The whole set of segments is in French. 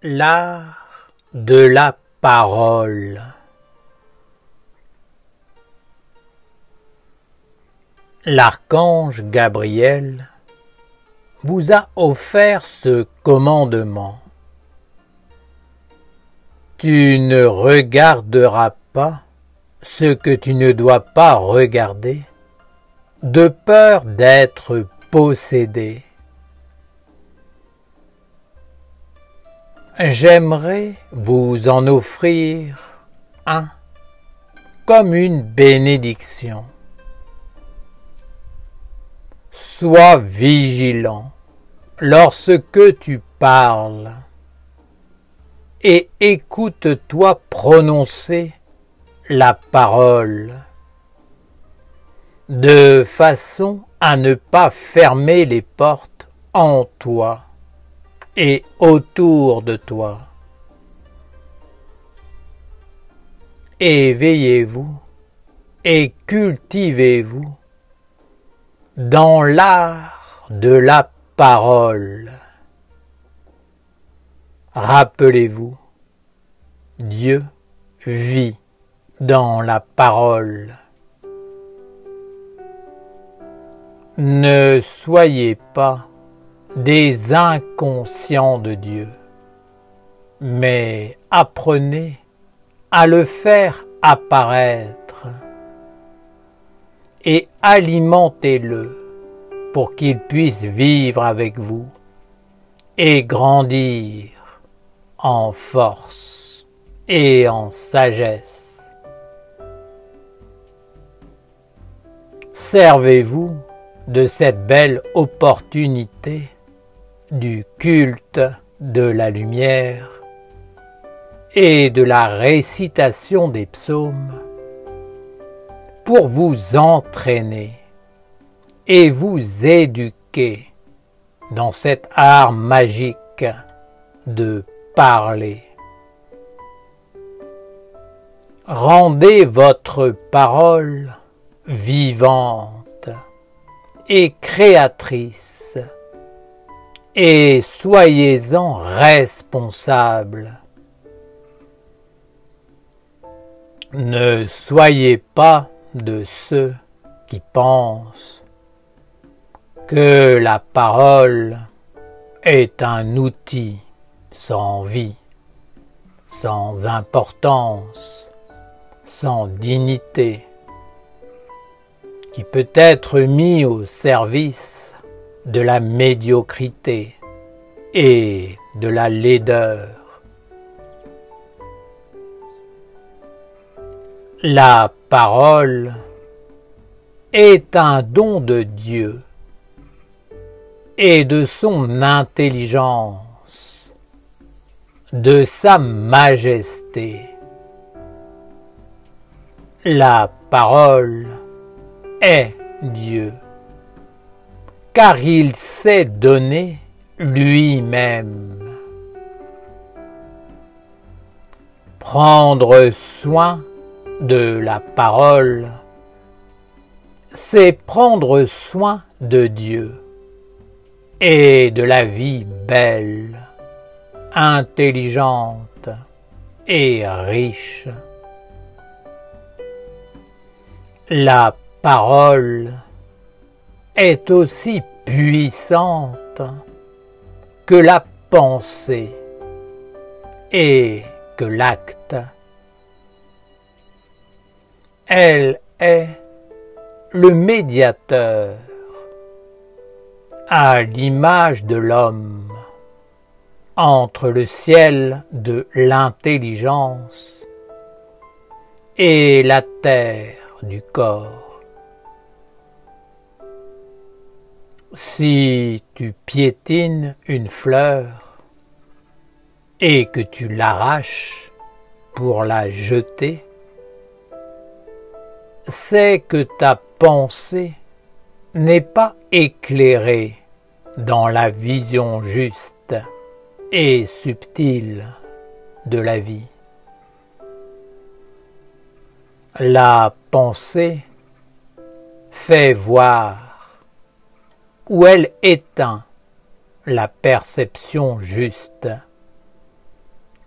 L'art de la parole. L'archange Gabriel vous a offert ce commandement. Tu ne regarderas pas ce que tu ne dois pas regarder, de peur d'être possédé. J'aimerais vous en offrir un comme une bénédiction. Sois vigilant lorsque tu parles et écoute-toi prononcer la parole de façon à ne pas fermer les portes en toi et autour de toi. Éveillez-vous et cultivez-vous dans l'art de la parole. Rappelez-vous, Dieu vit dans la parole. Ne soyez pas des inconscients de Dieu, mais apprenez à le faire apparaître et alimentez-le pour qu'il puisse vivre avec vous et grandir en force et en sagesse. Servez-vous de cette belle opportunité du culte de la lumière et de la récitation des psaumes pour vous entraîner et vous éduquer dans cet art magique de parler. Rendez votre parole vivante et créatrice et soyez-en responsable. Ne soyez pas de ceux qui pensent que la parole est un outil sans vie, sans importance, sans dignité, qui peut être mis au service de la médiocrité et de la laideur. La parole est un don de Dieu et de son intelligence, de sa majesté. La parole est Dieu, car il s'est donné lui-même. Prendre soin de la parole, c'est prendre soin de Dieu et de la vie belle, intelligente et riche. La parole est aussi puissante que la pensée et que l'acte. Elle est le médiateur à l'image de l'homme entre le ciel de l'intelligence et la terre du corps. Si tu piétines une fleur et que tu l'arraches pour la jeter, c'est que ta pensée n'est pas éclairée dans la vision juste et subtile de la vie. La pensée fait voir où elle éteint la perception juste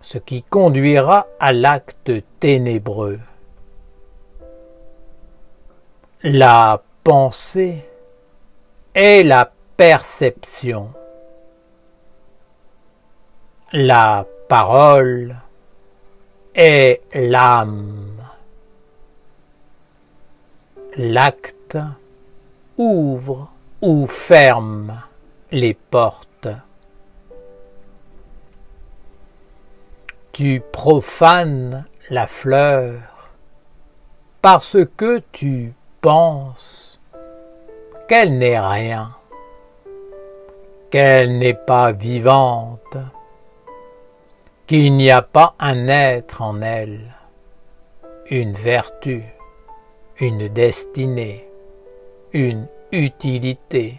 ce qui conduira à l'acte ténébreux. La pensée est la perception. La parole est l'âme. L'acte ouvre ou ferme les portes. Tu profanes la fleur parce que tu penses qu'elle n'est rien, qu'elle n'est pas vivante, qu'il n'y a pas un être en elle, une vertu, une destinée, une utilité.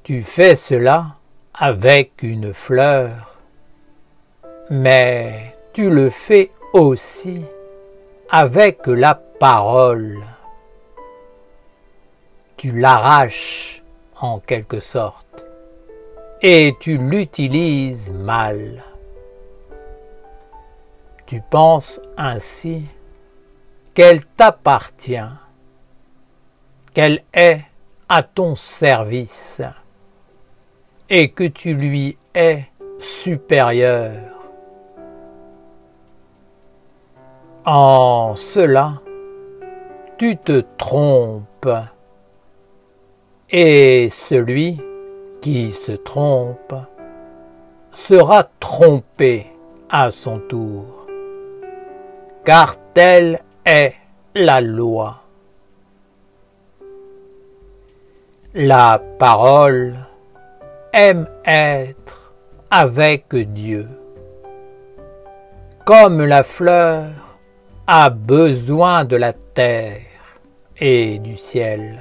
Tu fais cela avec une fleur, mais tu le fais aussi avec la parole. Tu l'arraches en quelque sorte et tu l'utilises mal. Tu penses ainsi qu'elle t'appartient, qu'elle est à ton service et que tu lui es supérieur. En cela, tu te trompes, et celui qui se trompe sera trompé à son tour, car telle est la loi. La parole aime être avec Dieu, comme la fleur a besoin de la terre et du ciel.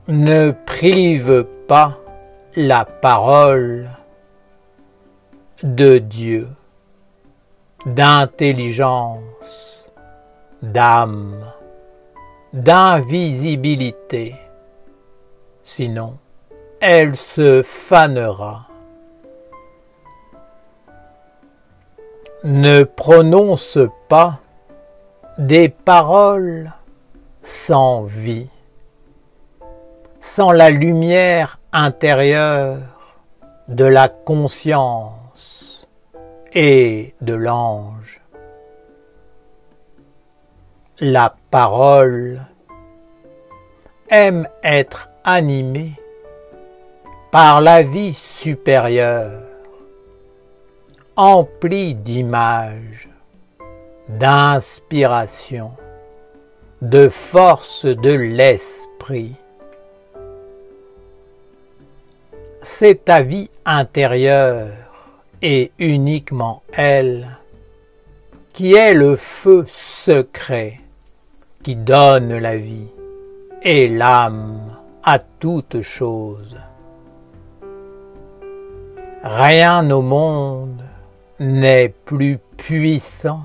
Ne prive pas la parole de Dieu d'intelligence, d'âme, d'invisibilité, sinon elle se fanera. Ne prononce pas des paroles sans vie, sans la lumière intérieure de la conscience et de l'ange. La parole aime être animée par la vie supérieure, emplie d'images, d'inspiration, de force de l'esprit. C'est ta vie intérieure, et uniquement elle, qui est le feu secret qui donne la vie et l'âme à toute chose. Rien au monde n'est plus puissant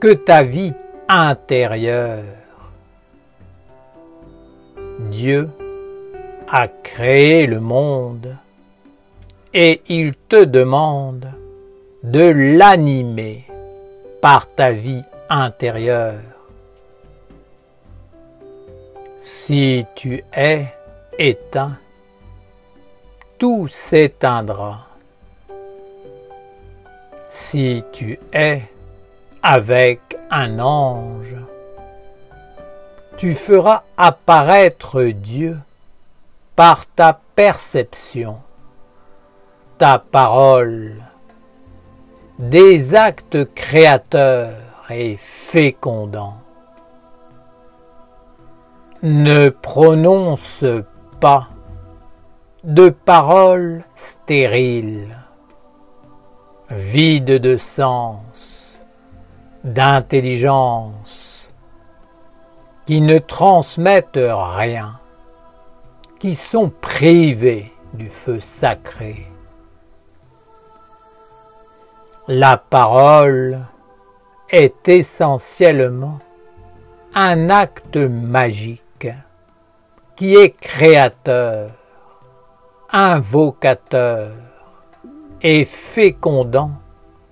que ta vie intérieure. Dieu a créé le monde et il te demande de l'animer par ta vie intérieure. Si tu es éteint, tout s'éteindra. Si tu es avec un ange, tu feras apparaître Dieu par ta perception, ta parole, des actes créateurs et fécondants. Ne prononce pas de paroles stériles, vides de sens, d'intelligence, qui ne transmettent rien, qui sont privées du feu sacré. La parole est essentiellement un acte magique qui est créateur, invocateur et fécondant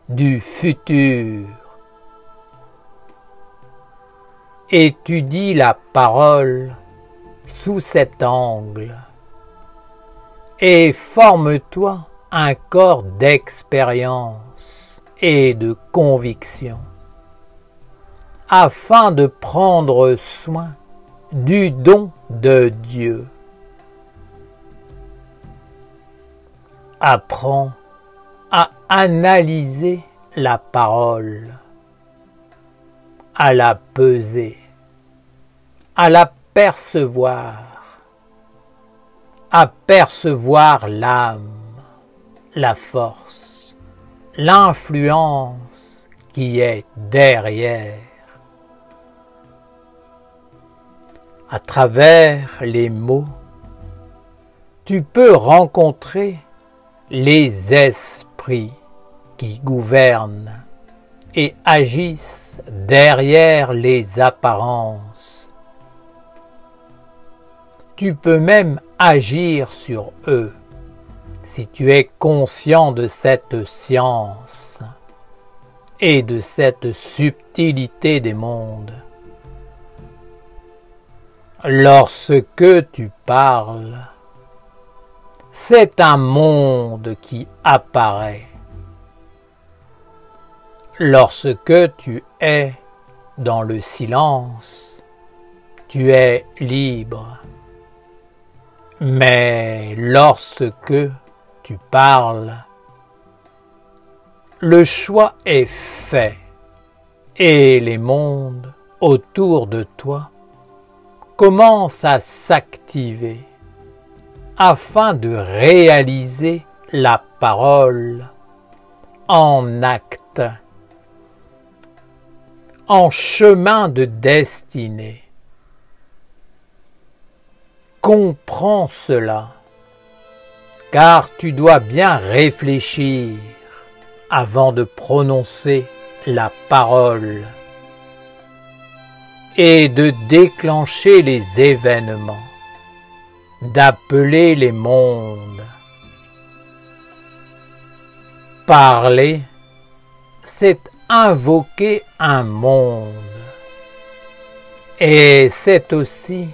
du futur. Étudie la parole sous cet angle et forme-toi un corps d'expérience et de conviction afin de prendre soin du don de Dieu. Apprends à analyser la parole, à la peser, à la percevoir, à percevoir l'âme, la force, l'influence qui est derrière. À travers les mots, tu peux rencontrer les esprits qui gouvernent et agissent derrière les apparences. Tu peux même agir sur eux si tu es conscient de cette science et de cette subtilité des mondes. Lorsque tu parles, c'est un monde qui apparaît. Lorsque tu es dans le silence, tu es libre. Mais lorsque tu parles, le choix est fait et les mondes autour de toi commencent à s'activer afin de réaliser la parole en acte, en chemin de destinée. Comprends cela, car tu dois bien réfléchir avant de prononcer la parole et de déclencher les événements, d'appeler les mondes. Parler, c'est invoquer un monde, et c'est aussi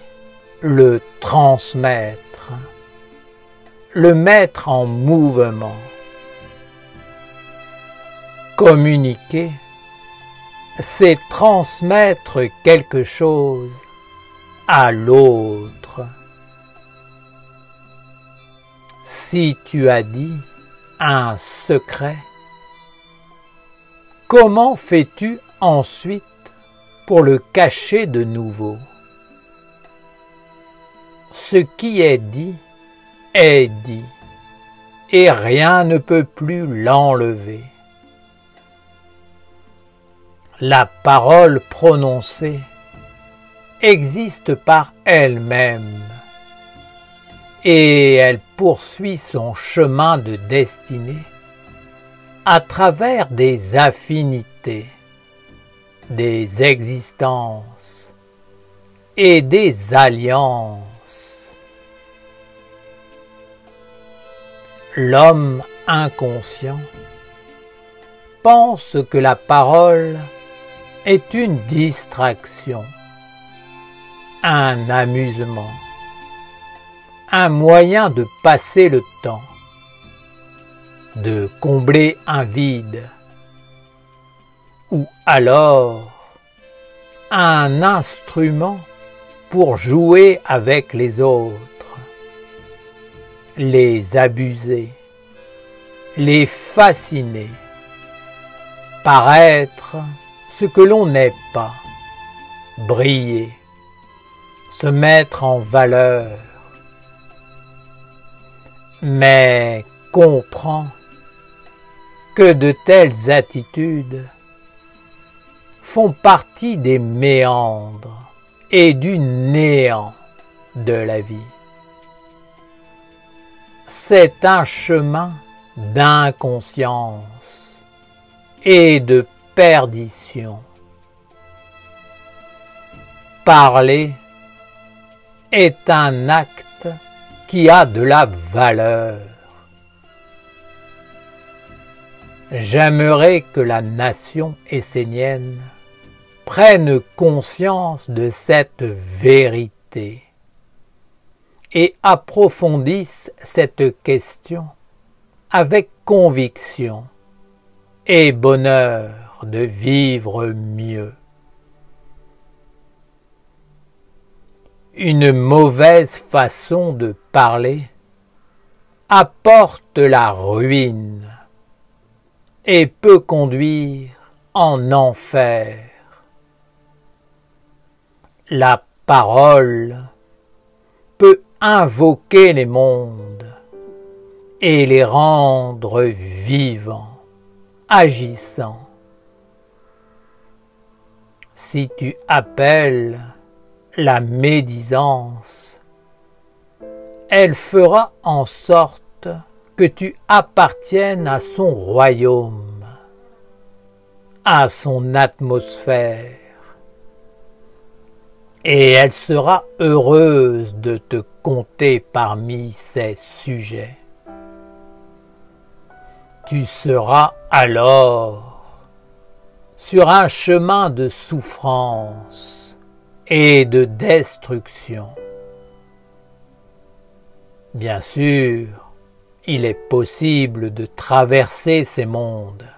le transmettre, le mettre en mouvement. Communiquer, c'est transmettre quelque chose à l'autre. Si tu as dit un secret, comment fais-tu ensuite pour le cacher de nouveau? Ce qui est dit, et rien ne peut plus l'enlever. La parole prononcée existe par elle-même et elle poursuit son chemin de destinée à travers des affinités, des existences et des alliances. L'homme inconscient pense que la parole est une distraction, un amusement, un moyen de passer le temps, de combler un vide, ou alors un instrument pour jouer avec les autres, les abuser, les fasciner, paraître ce que l'on n'est pas, briller, se mettre en valeur. Mais comprends que de telles attitudes font partie des méandres et du néant de la vie. C'est un chemin d'inconscience et de perdition. Parler est un acte qui a de la valeur. J'aimerais que la nation essénienne prenne conscience de cette vérité et approfondisse cette question avec conviction et bonheur de vivre mieux. Une mauvaise façon de parler apporte la ruine et peut conduire en enfer. La parole peut invoquer les mondes et les rendre vivants, agissants. Si tu appelles la médisance, elle fera en sorte que tu appartiennes à son royaume, à son atmosphère, et elle sera heureuse de te compter parmi ses sujets. Tu seras alors sur un chemin de souffrance et de destruction. Bien sûr, il est possible de traverser ces mondes,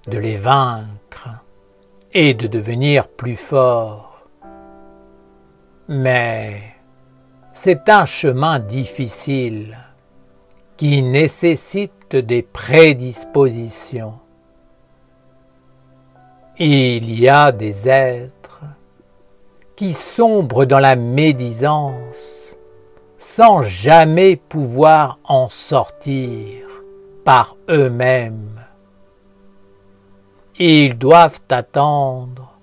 de les vaincre et de devenir plus fort. Mais c'est un chemin difficile qui nécessite des prédispositions. Il y a des êtres qui sombrent dans la médisance sans jamais pouvoir en sortir par eux-mêmes. Ils doivent attendre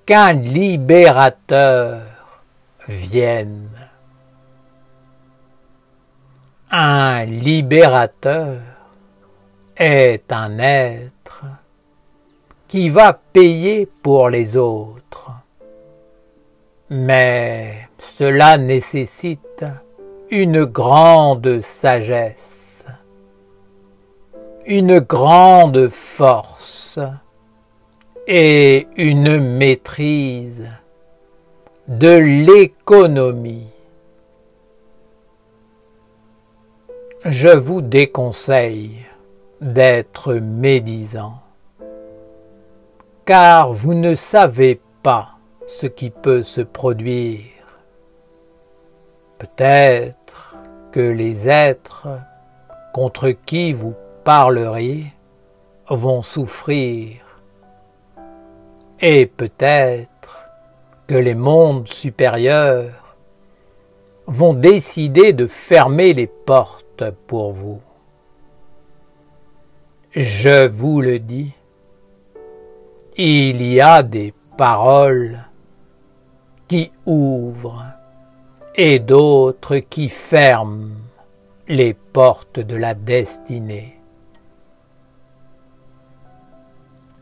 qu'un libérateur vienne. Un libérateur est un être qui va payer pour les autres. Mais cela nécessite une grande sagesse, une grande force et une maîtrise de l'économie. Je vous déconseille d'être médisant, car vous ne savez pas ce qui peut se produire. Peut-être que les êtres contre qui vous parleriez vont souffrir, et peut-être que les mondes supérieurs vont décider de fermer les portes pour vous. Je vous le dis, il y a des paroles qui ouvrent et d'autres qui ferment les portes de la destinée.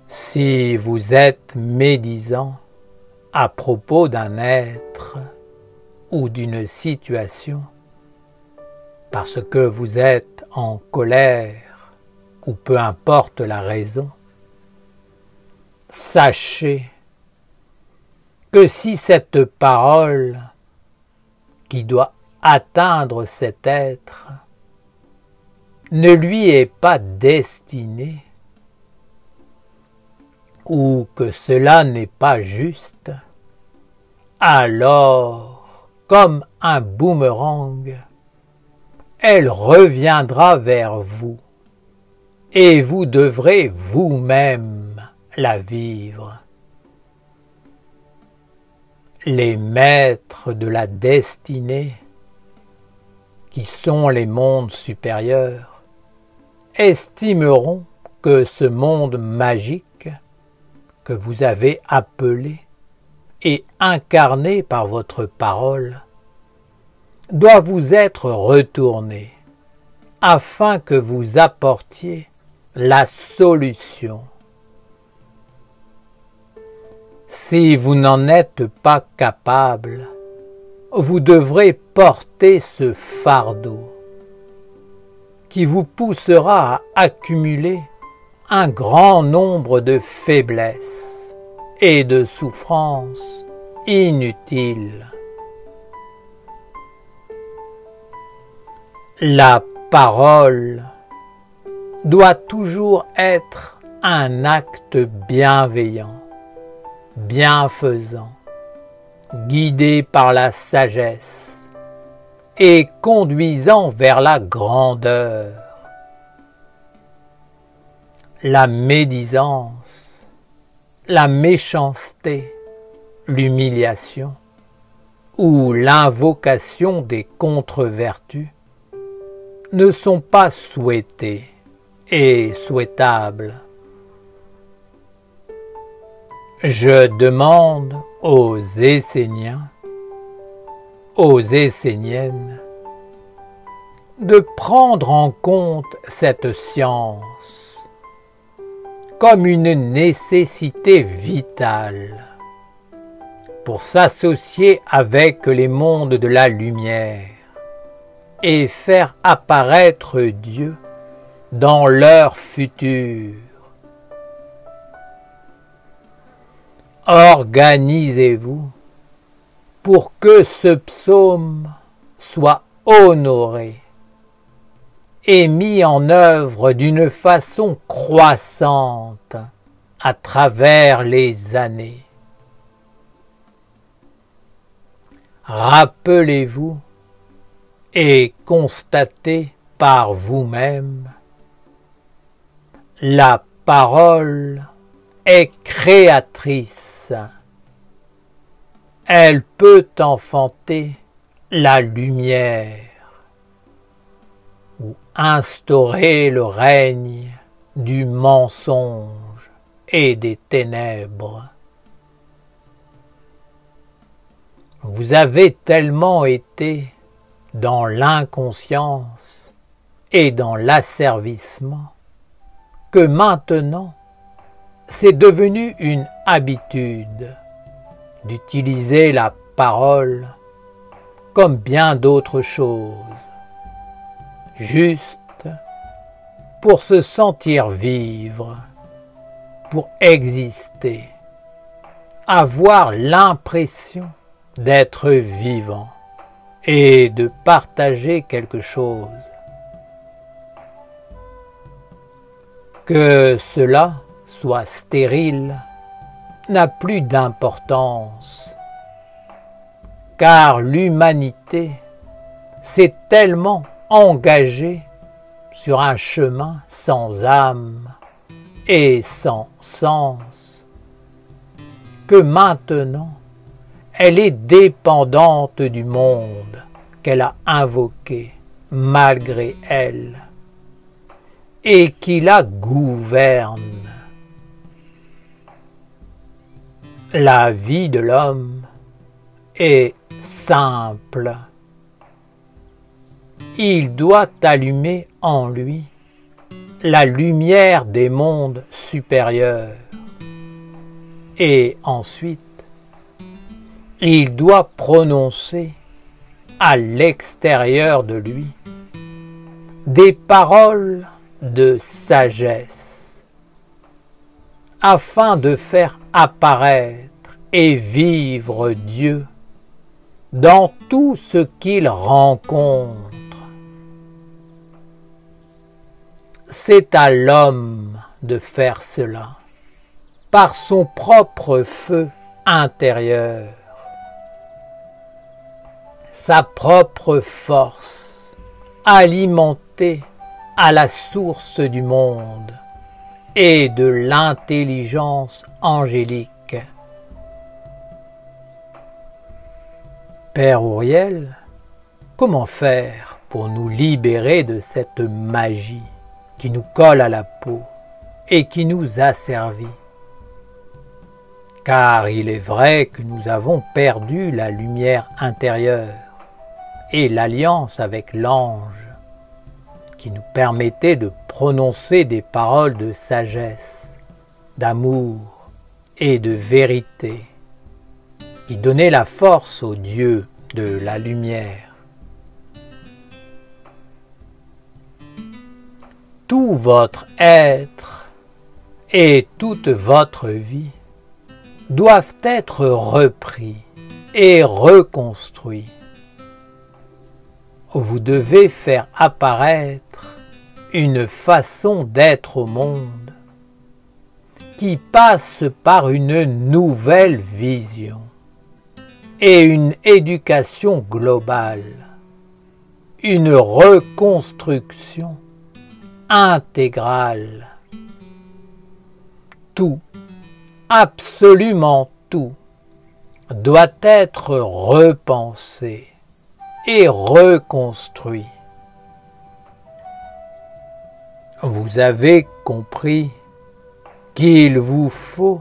Si vous êtes médisant à propos d'un être ou d'une situation, parce que vous êtes en colère ou peu importe la raison, sachez que si cette parole qui doit atteindre cet être ne lui est pas destinée, ou que cela n'est pas juste, alors, comme un boomerang, elle reviendra vers vous, et vous devrez vous-même la vivre. Les maîtres de la destinée, qui sont les mondes supérieurs, estimeront que ce monde magique que vous avez appelé et incarné par votre parole doit vous être retourné afin que vous apportiez la solution. Si vous n'en êtes pas capable, vous devrez porter ce fardeau qui vous poussera à accumuler un grand nombre de faiblesses et de souffrances inutiles. La parole doit toujours être un acte bienveillant, bienfaisant, guidé par la sagesse et conduisant vers la grandeur. La médisance, la méchanceté, l'humiliation ou l'invocation des contre-vertus ne sont pas souhaités et souhaitables. Je demande aux Esséniens, aux Esséniennes, de prendre en compte cette science comme une nécessité vitale pour s'associer avec les mondes de la lumière et faire apparaître Dieu dans leur futur. Organisez-vous pour que ce psaume soit honoré et mis en œuvre d'une façon croissante à travers les années. Rappelez-vous et constatez par vous-même, la parole est créatrice. Elle peut enfanter la lumière ou instaurer le règne du mensonge et des ténèbres. Vous avez tellement été dans l'inconscience et dans l'asservissement que maintenant c'est devenu une habitude d'utiliser la parole comme bien d'autres choses, juste pour se sentir vivre, pour exister, avoir l'impression d'être vivant et de partager quelque chose. Que cela soit stérile n'a plus d'importance, car l'humanité s'est tellement engagée sur un chemin sans âme et sans sens que maintenant elle est dépendante du monde qu'elle a invoqué malgré elle et qui la gouverne. La vie de l'homme est simple. Il doit allumer en lui la lumière des mondes supérieurs et ensuite il doit prononcer à l'extérieur de lui des paroles de sagesse afin de faire apparaître et vivre Dieu dans tout ce qu'il rencontre. C'est à l'homme de faire cela par son propre feu intérieur, sa propre force alimentée à la source du monde et de l'intelligence angélique. Père Auriel, comment faire pour nous libérer de cette magie qui nous colle à la peau et qui nous asservit? Car il est vrai que nous avons perdu la lumière intérieure et l'alliance avec l'ange qui nous permettait de prononcer des paroles de sagesse, d'amour et de vérité, qui donnaient la force aux dieux de la lumière. Tout votre être et toute votre vie doivent être repris et reconstruits. Vous devez faire apparaître une façon d'être au monde qui passe par une nouvelle vision et une éducation globale, une reconstruction intégrale. Tout, absolument tout, doit être repensé et reconstruit. Vous avez compris qu'il vous faut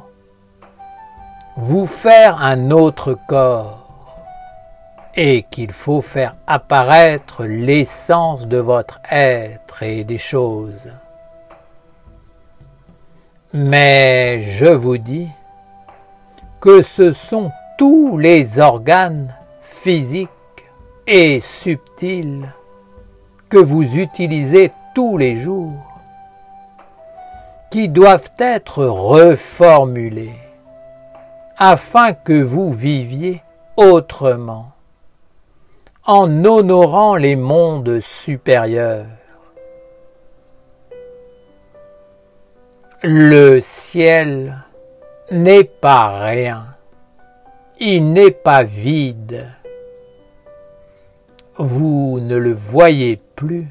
vous faire un autre corps et qu'il faut faire apparaître l'essence de votre être et des choses. Mais je vous dis que ce sont tous les organes physiques et subtils que vous utilisez tous les jours qui doivent être reformulés afin que vous viviez autrement, en honorant les mondes supérieurs. Le ciel n'est pas rien, il n'est pas vide. Vous ne le voyez plus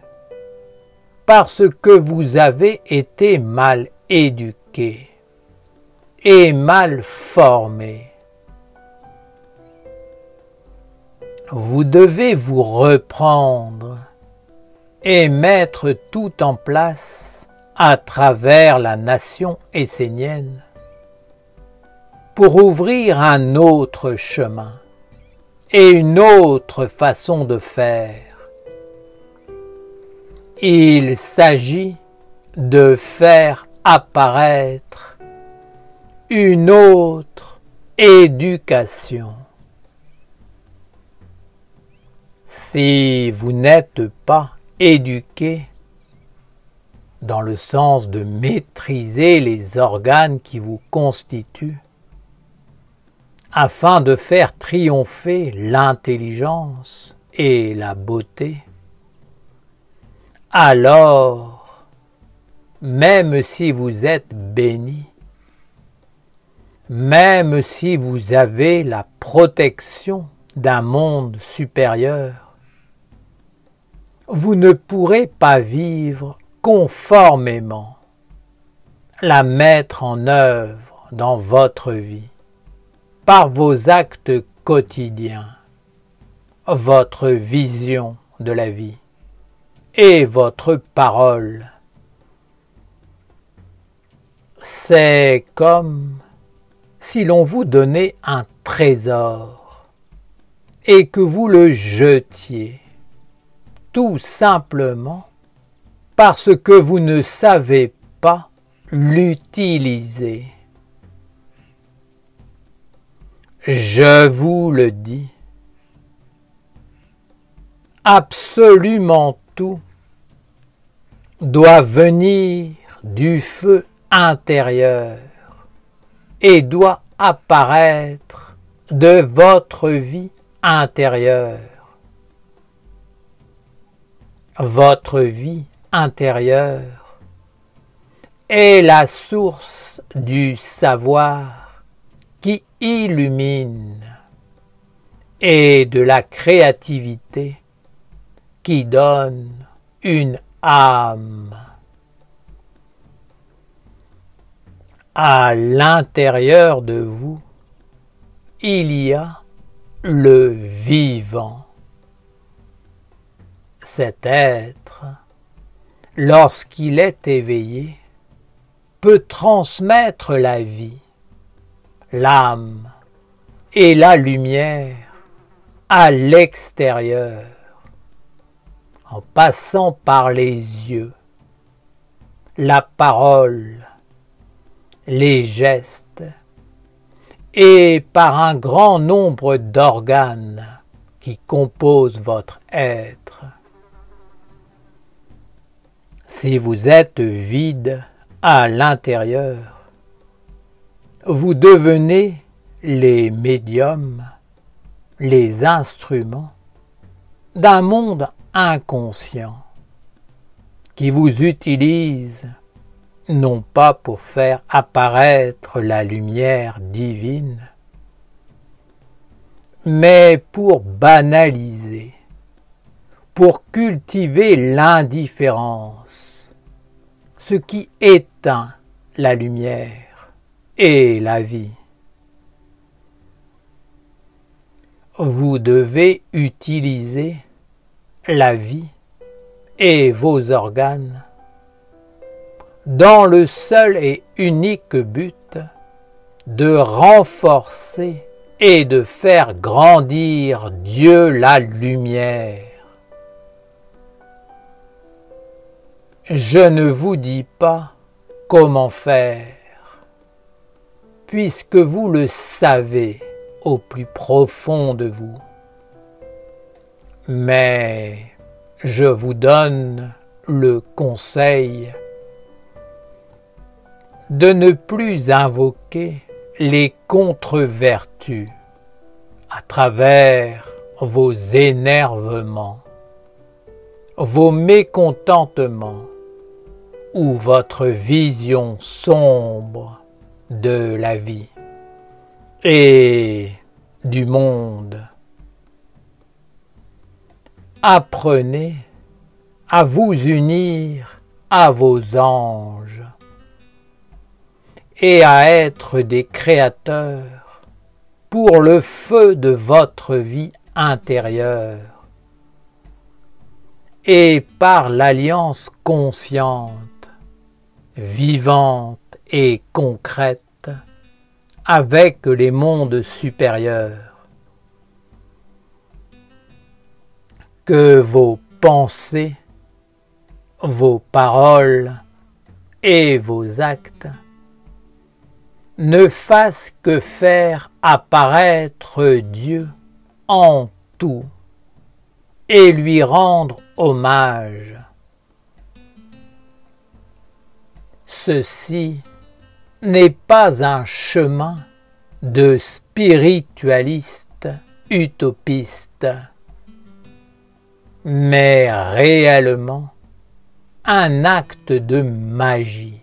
parce que vous avez été mal éduqué et mal formé. Vous devez vous reprendre et mettre tout en place à travers la nation essénienne pour ouvrir un autre chemin et une autre façon de faire. Il s'agit de faire apparaître une autre éducation. Si vous n'êtes pas éduqué dans le sens de maîtriser les organes qui vous constituent, afin de faire triompher l'intelligence et la beauté, alors, même si vous êtes béni, même si vous avez la protection d'un monde supérieur, vous ne pourrez pas vivre conformément, la mettre en œuvre dans votre vie, par vos actes quotidiens, votre vision de la vie et votre parole. C'est comme si l'on vous donnait un trésor et que vous le jetiez, tout simplement parce que vous ne savez pas l'utiliser. Je vous le dis, absolument tout doit venir du feu intérieur et doit apparaître de votre vie intérieure. Votre vie intérieure est la source du savoir qui illumine et de la créativité qui donne une âme. À l'intérieur de vous, il y a le vivant. Cet être, lorsqu'il est éveillé, peut transmettre la vie, l'âme et la lumière à l'extérieur, en passant par les yeux, la parole, les gestes et par un grand nombre d'organes qui compose votre être. Si vous êtes vide à l'intérieur, vous devenez les médiums, les instruments d'un monde inconscient qui vous utilise non pas pour faire apparaître la lumière divine, mais pour banaliser, pour cultiver l'indifférence, ce qui éteint la lumière et la vie. Vous devez utiliser la vie et vos organes dans le seul et unique but de renforcer et de faire grandir Dieu la lumière. Je ne vous dis pas comment faire, puisque vous le savez au plus profond de vous. Mais je vous donne le conseil de ne plus invoquer les contre-vertus à travers vos énervements, vos mécontentements ou votre vision sombre de la vie et du monde. Apprenez à vous unir à vos anges et à être des créateurs pour le feu de votre vie intérieure et par l'alliance consciente, vivante et concrète avec les mondes supérieurs. Que vos pensées, vos paroles et vos actes ne fassent que faire apparaître Dieu en tout et lui rendre hommage. Ceci n'est pas un chemin de spiritualiste utopiste, mais réellement un acte de magie,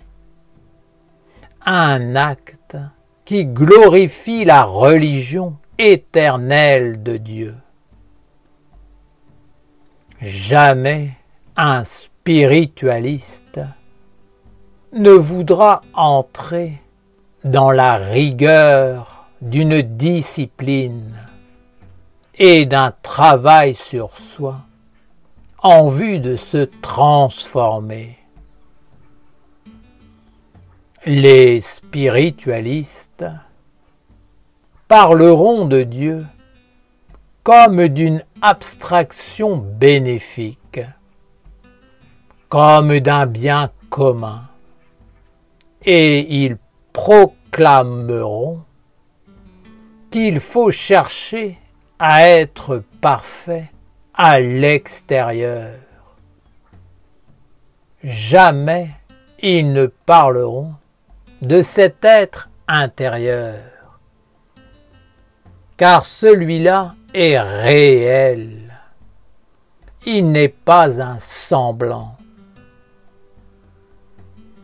un acte qui glorifie la religion éternelle de Dieu. Jamais un spiritualiste ne voudra entrer dans la rigueur d'une discipline et d'un travail sur soi en vue de se transformer. Les spiritualistes parleront de Dieu comme d'une abstraction bénéfique, comme d'un bien commun, et ils proclameront qu'il faut chercher à être parfait à l'extérieur. Jamais ils ne parleront de cet être intérieur, car celui-là est réel. Il n'est pas un semblant.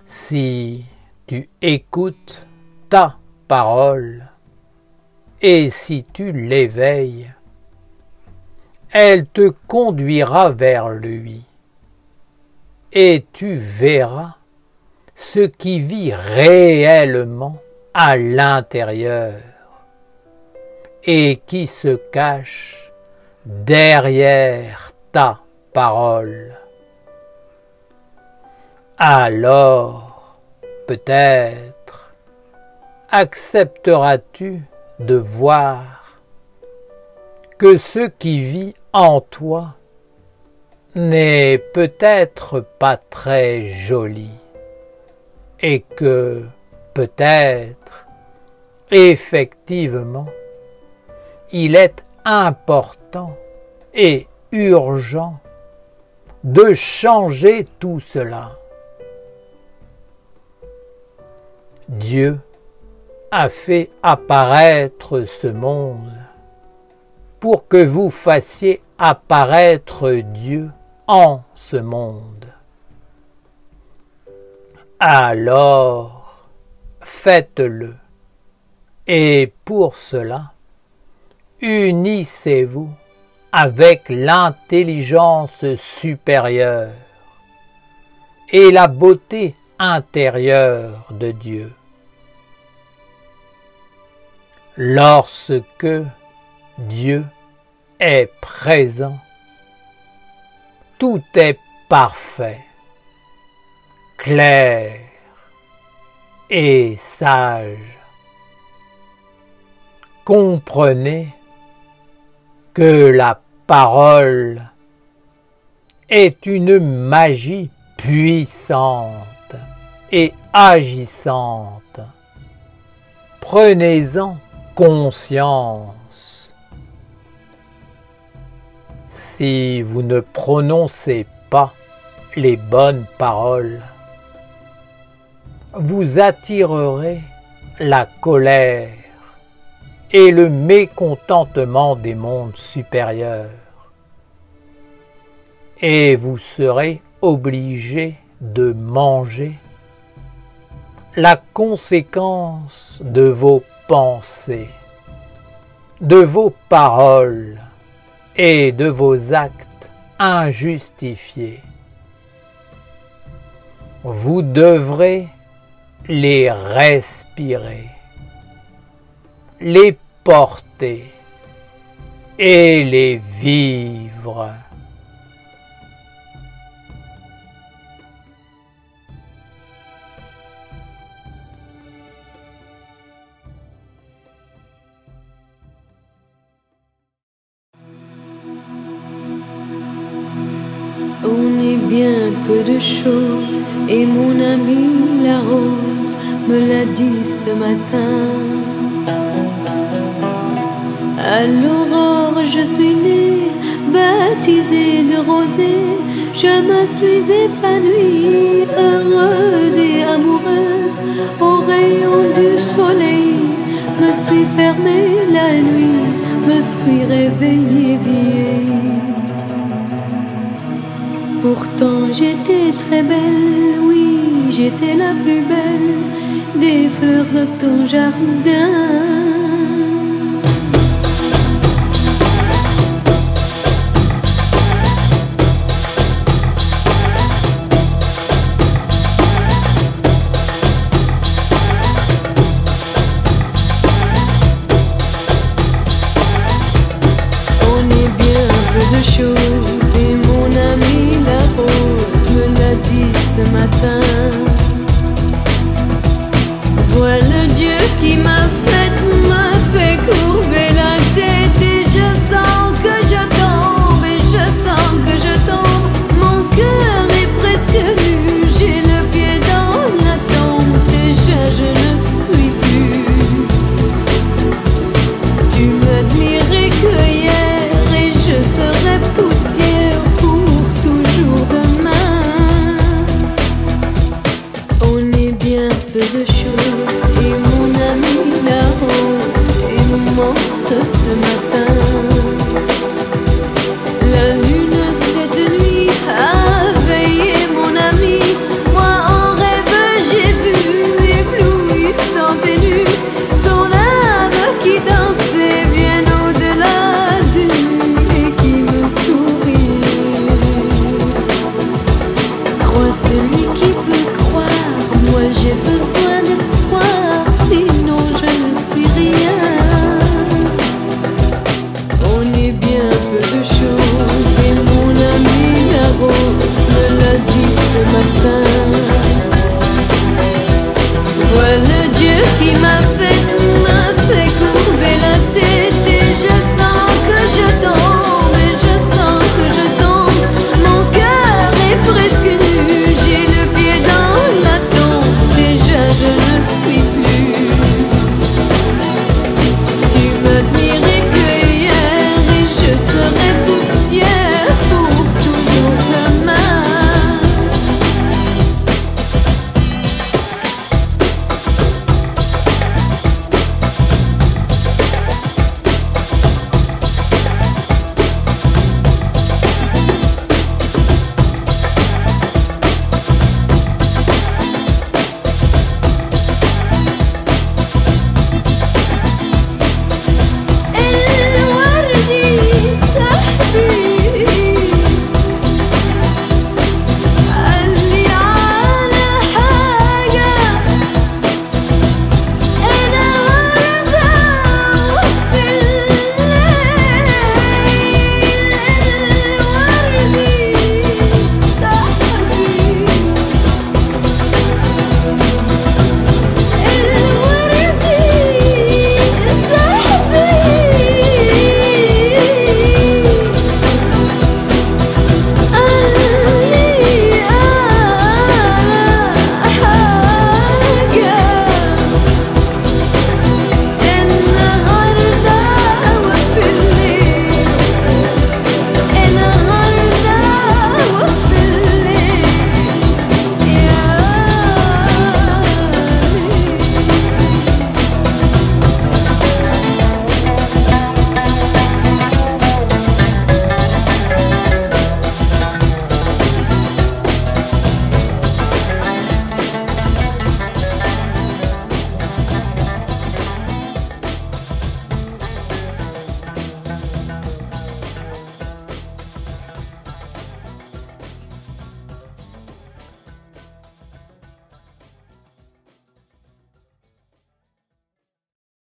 Si tu écoutes ta parole et si tu l'éveilles, elle te conduira vers lui et tu verras ce qui vit réellement à l'intérieur et qui se cache derrière ta parole. Alors, peut-être, accepteras-tu de voir que ce qui vit en toi n'est peut-être pas très joli et que, peut-être, effectivement, il est important et urgent de changer tout cela. Dieu a fait apparaître ce monde pour que vous fassiez apparaître Dieu en ce monde. Alors, faites-le. Et pour cela, unissez-vous avec l'intelligence supérieure et la beauté intérieure de Dieu. Lorsque Dieu est présent, tout est parfait, clair et sage. Comprenez que la parole est une magie puissante et agissante. Prenez-en conscience. Si vous ne prononcez pas les bonnes paroles, vous attirerez la colère et le mécontentement des mondes supérieurs, et vous serez obligé de manger la conséquence de vos pensées, de vos paroles et de vos actes injustifiés. Vous devrez les respirer, les porter et les vivre. On est bien peu de choses et mon ami la rose me l'a dit ce matin. À l'aurore je suis née, baptisée de rosée, je me suis épanouie, heureuse et amoureuse, au rayon du soleil, me suis fermée la nuit, me suis réveillée vieille. Pourtant j'étais très belle, oui, j'étais la plus belle des fleurs de ton jardin. On est bien peu de choses et mon ami la rose me l'a dit ce matin. Voilà Dieu qui m'a fait courber la tête, et je sens que je tombe, et je sens que je tombe. Mon cœur est presque nu, j'ai le pied dans la tombe, déjà je ne suis plus. Tu m'admirais que hier, et je serai poussière pour toujours demain. On est bien peu de choses et mon ami la rose est morte ce matin. La lune cette nuit a veillé mon ami, moi en rêve j'ai vu éblouissante et nue son âme qui dansait bien au-delà du et qui me sourit. Crois celui